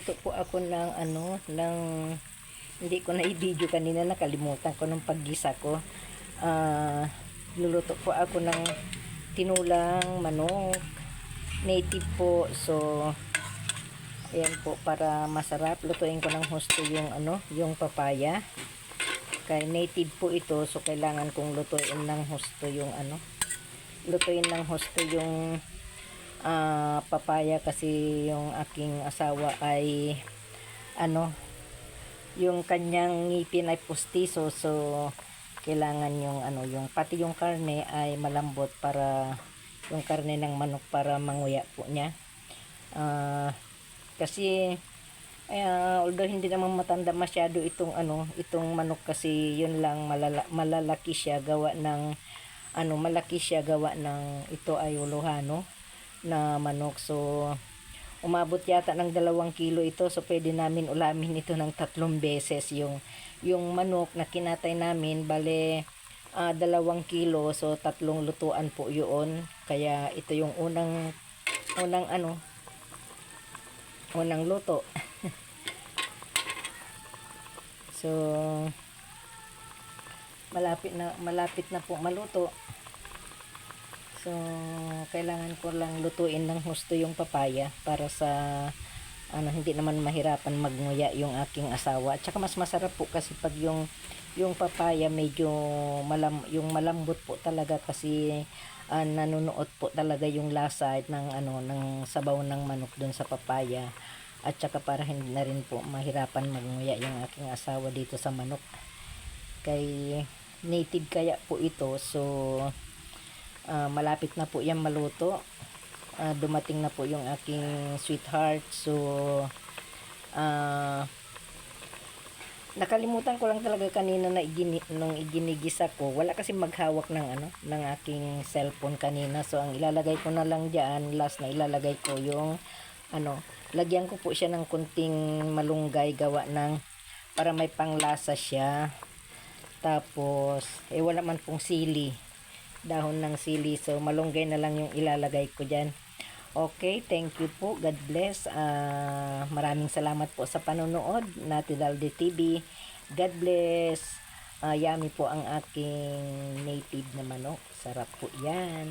Magluluto po ako ng hindi ko na i-video kanina, nakalimutan ko ng paggisa ko. Luluto po ako ng tinulang manok, native po. So ayan po, para masarap. Lutuin ko ng husto yung yung papaya. Kay native po ito, so kailangan kong lutuin ng husto yung lutuin ng husto yung papaya, kasi yung aking asawa ay yung kanyang ngipin ay pustiso, so kailangan yung yung pati yung karne ay malambot, para yung karne ng manok para manguya po niya. Kasi although hindi naman matanda masyado itong itong manok, kasi yun lang malalaki siya gawa ng malaki siya gawa ng ito ay Ulohano na manok. So umabot yata ng 2 kilo ito, so pwede namin ulamin ito ng 3 beses. Yung manok na kinatay namin, bale 2 kilo, so 3 lutuan po yun. Kaya ito yung unang luto. So malapit na po maluto. So kailangan ko lang lutuin ng husto yung papaya, para sa hindi naman mahirapan magnguya yung aking asawa. At saka mas masarap po kasi pag yung papaya medyo yung malambot po talaga, kasi nanunuot po talaga yung lasa ng ng sabaw ng manok dun sa papaya. At saka para hindi na rin po mahirapan magnguya yung aking asawa dito sa manok. Kay native kaya po ito, so malapit na po yan maluto. Dumating na po yung aking sweetheart. So nakalimutan ko lang talaga kanina na nung iginigisa ko, wala kasi maghawak ng aking cellphone kanina. So ang ilalagay ko na lang diyan, last na ilalagay ko yung lagyan ko po siya ng kunting malunggay, gawa ng para may panglasa siya. Tapos wala man pong sili, dahon ng sili, so malunggay na lang yung ilalagay ko dyan. Okay, thank you po. God bless. Maraming salamat po sa panonood. Natilde TV. God bless. Yummy po ang aking native na manok. Sarap po yan.